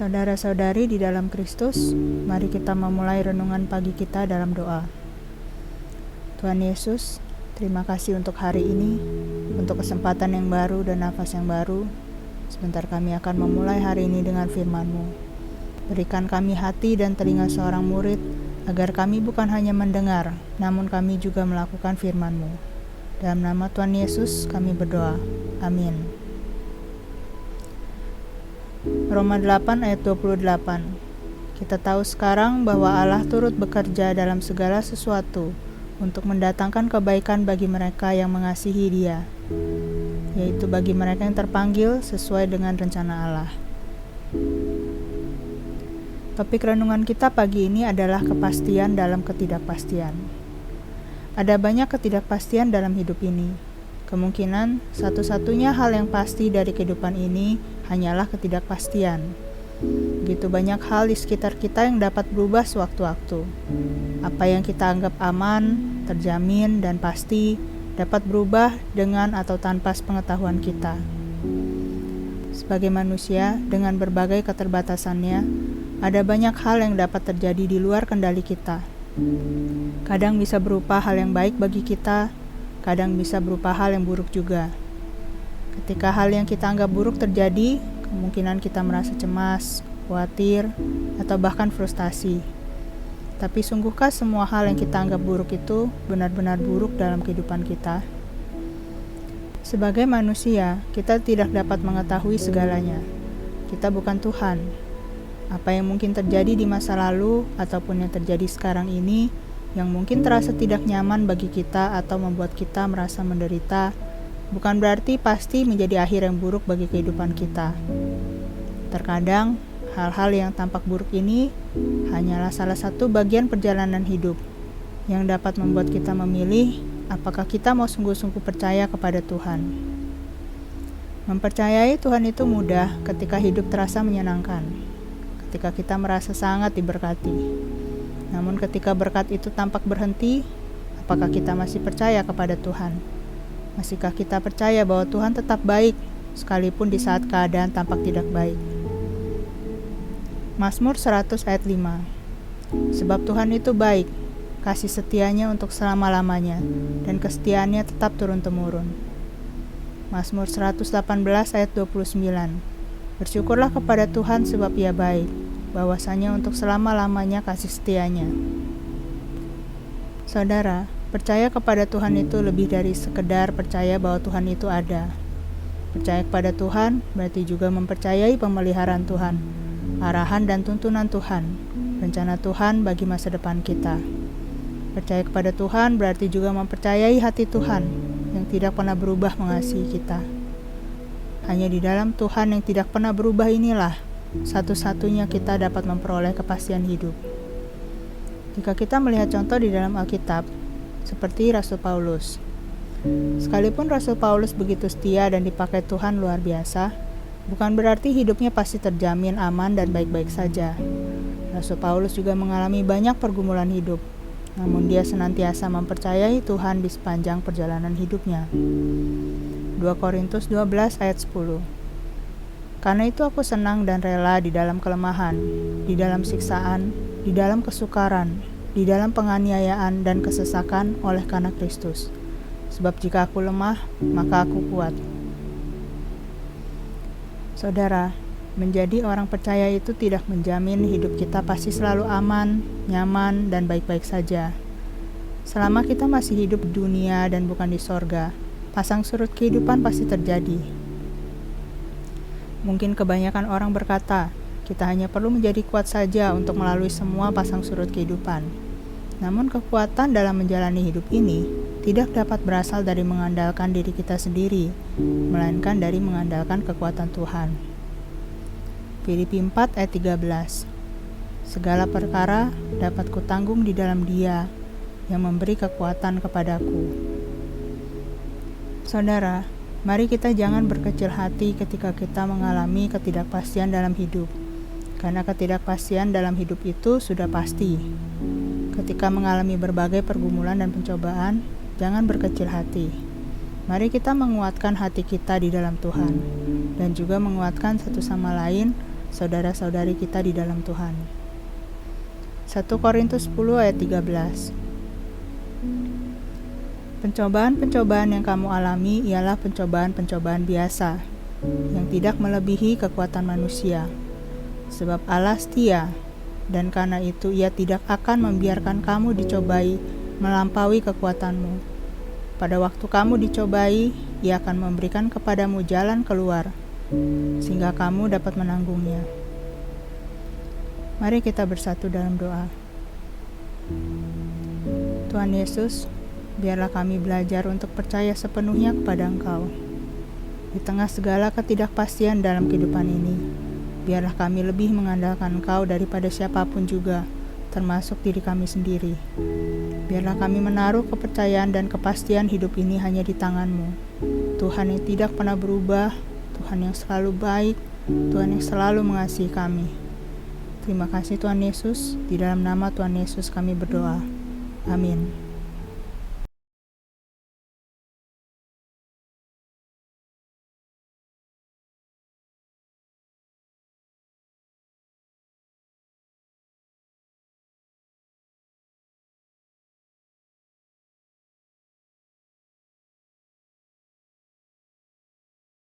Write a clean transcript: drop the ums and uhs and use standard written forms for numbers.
Saudara-saudari di dalam Kristus, mari kita memulai renungan pagi kita dalam doa. Tuhan Yesus, terima kasih untuk hari ini, untuk kesempatan yang baru dan nafas yang baru. Sebentar kami akan memulai hari ini dengan firman-Mu. Berikan kami hati dan telinga seorang murid, agar kami bukan hanya mendengar, namun kami juga melakukan firman-Mu. Dalam nama Tuhan Yesus kami berdoa. Amin. Roma 8 ayat 28. Kita tahu sekarang bahwa Allah turut bekerja dalam segala sesuatu untuk mendatangkan kebaikan bagi mereka yang mengasihi Dia, yaitu bagi mereka yang terpanggil sesuai dengan rencana Allah. Topik renungan kita pagi ini adalah kepastian dalam ketidakpastian. Ada banyak ketidakpastian dalam hidup ini. Kemungkinan satu-satunya hal yang pasti dari kehidupan ini hanyalah ketidakpastian. Begitu banyak hal di sekitar kita yang dapat berubah sewaktu-waktu. Apa yang kita anggap aman, terjamin, dan pasti dapat berubah dengan atau tanpa sepengetahuan kita. Sebagai manusia, dengan berbagai keterbatasannya, ada banyak hal yang dapat terjadi di luar kendali kita. Kadang bisa berupa hal yang baik bagi kita, kadang bisa berupa hal yang buruk juga. Ketika hal yang kita anggap buruk terjadi, kemungkinan kita merasa cemas, khawatir, atau bahkan frustasi. Tapi sungguhkah semua hal yang kita anggap buruk itu benar-benar buruk dalam kehidupan kita? Sebagai manusia, kita tidak dapat mengetahui segalanya. Kita bukan Tuhan. Apa yang mungkin terjadi di masa lalu ataupun yang terjadi sekarang ini yang mungkin terasa tidak nyaman bagi kita atau membuat kita merasa menderita, bukan berarti pasti menjadi akhir yang buruk bagi kehidupan kita. Terkadang, hal-hal yang tampak buruk ini hanyalah salah satu bagian perjalanan hidup yang dapat membuat kita memilih apakah kita mau sungguh-sungguh percaya kepada Tuhan. Mempercayai Tuhan itu mudah ketika hidup terasa menyenangkan, ketika kita merasa sangat diberkati. Namun ketika berkat itu tampak berhenti, apakah kita masih percaya kepada Tuhan? Masihkah kita percaya bahwa Tuhan tetap baik, sekalipun di saat keadaan tampak tidak baik? Mazmur 100 ayat 5. Sebab Tuhan itu baik, kasih setianya untuk selama-lamanya, dan kesetiaannya tetap turun-temurun. Mazmur 118 ayat 29. Bersyukurlah kepada Tuhan sebab Ia baik, bahwasanya untuk selama-lamanya kasih setianya. Saudara, percaya kepada Tuhan itu lebih dari sekedar percaya bahwa Tuhan itu ada. Percaya kepada Tuhan berarti juga mempercayai pemeliharaan Tuhan, arahan dan tuntunan Tuhan, rencana Tuhan bagi masa depan kita. Percaya kepada Tuhan berarti juga mempercayai hati Tuhan yang tidak pernah berubah mengasihi kita. Hanya di dalam Tuhan yang tidak pernah berubah inilah satu-satunya kita dapat memperoleh kepastian hidup. Jika kita melihat contoh di dalam Alkitab, seperti Rasul Paulus. Sekalipun Rasul Paulus begitu setia dan dipakai Tuhan luar biasa, bukan berarti hidupnya pasti terjamin aman dan baik-baik saja. Rasul Paulus juga mengalami banyak pergumulan hidup, namun dia senantiasa mempercayai Tuhan di sepanjang perjalanan hidupnya. 2 Korintus 12 ayat 10. Karena itu aku senang dan rela di dalam kelemahan, di dalam siksaan, di dalam kesukaran, di dalam penganiayaan dan kesesakan oleh karena Kristus. Sebab jika aku lemah, maka aku kuat. Saudara, menjadi orang percaya itu tidak menjamin hidup kita pasti selalu aman, nyaman, dan baik-baik saja. Selama kita masih hidup di dunia dan bukan di sorga, pasang surut kehidupan pasti terjadi. Mungkin kebanyakan orang berkata, kita hanya perlu menjadi kuat saja untuk melalui semua pasang surut kehidupan. Namun kekuatan dalam menjalani hidup ini tidak dapat berasal dari mengandalkan diri kita sendiri, melainkan dari mengandalkan kekuatan Tuhan. Filipi 4 ayat 13. Segala perkara dapat kutanggung di dalam Dia yang memberi kekuatan kepadaku. Saudara, mari kita jangan berkecil hati ketika kita mengalami ketidakpastian dalam hidup, karena ketidakpastian dalam hidup itu sudah pasti. Ketika mengalami berbagai pergumulan dan pencobaan, jangan berkecil hati. Mari kita menguatkan hati kita di dalam Tuhan, dan juga menguatkan satu sama lain saudara-saudari kita di dalam Tuhan. 1 Korintus 10 ayat 13. Pencobaan-pencobaan yang kamu alami ialah pencobaan-pencobaan biasa, yang tidak melebihi kekuatan manusia. Sebab Allah setia, dan karena itu Ia tidak akan membiarkan kamu dicobai melampaui kekuatanmu. Pada waktu kamu dicobai, Ia akan memberikan kepadamu jalan keluar, sehingga kamu dapat menanggungnya. Mari kita bersatu dalam doa. Tuhan Yesus, biarlah kami belajar untuk percaya sepenuhnya kepada Engkau. Di tengah segala ketidakpastian dalam kehidupan ini, biarlah kami lebih mengandalkan Engkau daripada siapapun juga, termasuk diri kami sendiri. Biarlah kami menaruh kepercayaan dan kepastian hidup ini hanya di tangan-Mu. Tuhan yang tidak pernah berubah, Tuhan yang selalu baik, Tuhan yang selalu mengasihi kami. Terima kasih Tuhan Yesus, di dalam nama Tuhan Yesus kami berdoa. Amin.